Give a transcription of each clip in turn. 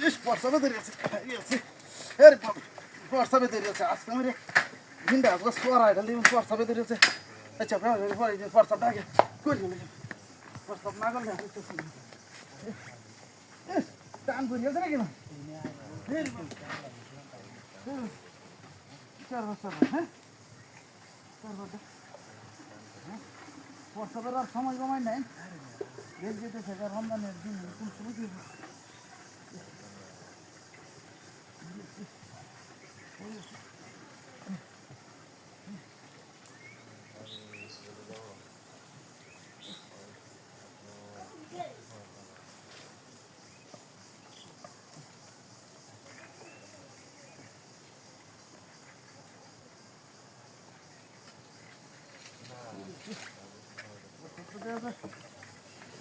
ইস পড়সাবে ধরে আছে আরে বাবা পড়সাবে ধরে আছে আজকে আমি জিন্দা আজকে সোরা এটা লিম পড়সাবে ধরে আছে আচ্ছা ভাই পরে পড়সাটা আগে কই গেল পড়সাব না গেল টান করিয়া যায় কেন চার বছর হ্যাঁ 4 বছর পড়সাবের আর সময় কমাই নাই বেল যেতে সেটা রমজানের দিন কোন সময় দিব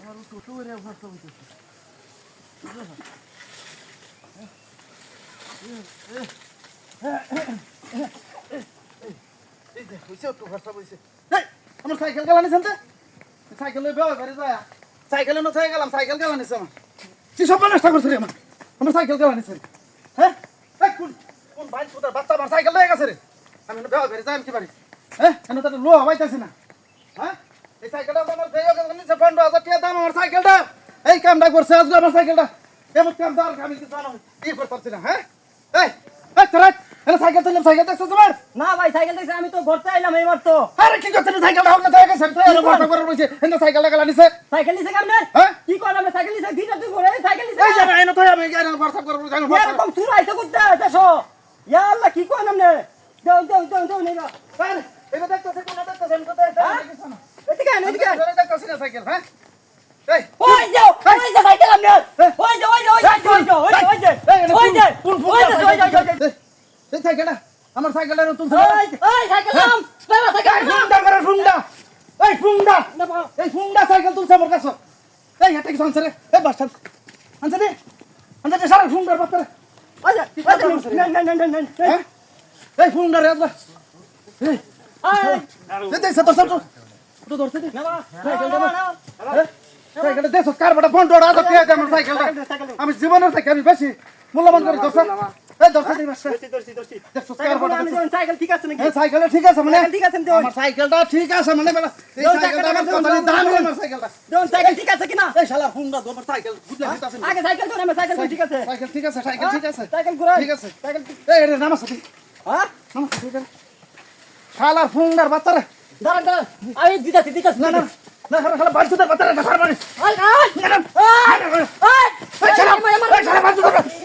আমার ছোট করে অবস্থা হইতেছে আমার সাইকেল গেলা নিছেন সাইকেল ঘরে যায় সাইকেলে না থেকে গেলাম সাইকেল গেলা নিছে আমার কি সব নষ্ট করছে রে আমার সাইকেল গেলা নিছেন হ্যাঁ কোন ভাই তোর বাচ্চা আমার সাইকেল লয়ে গেছে রে আমি বেওয়া ঘরে যাই কি পারি হ্যাঁ কেন তো লো হওয়াইতাছি না হ্যাঁ এই সাইকেলটা আমার দেয় নিচে 15,000 টাকা দাম আমার সাইকেলটা এই কামটা করছে আজকে আমার সাইকেলটা এমন কাম দাও আমি কিছু জানো কি করতে না হ্যাঁ এই এই তোরা এর সাইকেল তো সাইকেল দেখছ তোমার না ভাই সাইকেল দেখছ আমি তো ঘুরতে আইলাম এইবার তো আরে কি করতে সাইকেলটা হোক না তো একা সাইকেল এর বড় করে রইছে এন্ড সাইকেলটা গলা নিছে সাইকেল নিছে কেমনে হ্যাঁ কি করলাম সাইকেল নিছে দিটা তুই ঘুরে সাইকেল নিছে এই যে এনে তো আমি গেলাম WhatsApp করে জানো এরকম তুই আইতে করতে দেখো ইয়া আল্লাহ কি করলাম নে দাও নেগা আরে এটা দেখতেছ কোন দেখতেছ আমি তো দেখতেছ না এদিকে এদিকে দেখতেছ না সাইকেল হ্যাঁ এই ওই যাও সাইকেল আমনে ওই যাও এই সাইকেলটা আমার সাইকেলটা নতুন ওই সাইকেল নাম বাবা সাইকেল ফুংডা করে ফুংডা এই ফুংডা এই ফুংডা সাইকেল তুলছে আমার কাছে এই এটা কি সংসারে এই বাসটা আনছে সারা ফুংডার বাচ্চারে না এই ফুংডা রে আব্বা এই এই দেখ সব তো ধরতে দে সাইকেলটা দেখো কারবাটা ফোন ডোড়া তো কে আমার সাইকেলটা আমি জীবনের থেকে আমি বেশি মূল্যবান করে দর্শক এই দর্শক এই বাসটা দর্শি দেখো কারবাটা আমি সাইকেল ঠিক আছে নাকি এই সাইকেলটা ঠিক আছে মানে ঠিক আছে আমার সাইকেলটা ঠিক আছে মানে এই সাইকেলটা আমার কত দাম আমার সাইকেলটা দোন সাইকেল ঠিক আছে কিনা এই শালা ফুংডা আমার সাইকেল বুঝলে দিতাছেন আগে সাইকেল তো আমার সাইকেল ঠিক আছে সাইকেল ঠিক আছে সাইকেল ঠিক আছে সাইকেল ঘুরা ঠিক আছে সাইকেল এই রে নামাজ তুই হ্যাঁ নামাজ তুই শালা ফুংডার বাচ্চারে দাঁড়ান আমি দিতাছি না না না শালা বাচ্চাদের বাচ্চারে না ফারমানি আই এই শালা বাচ্চাদের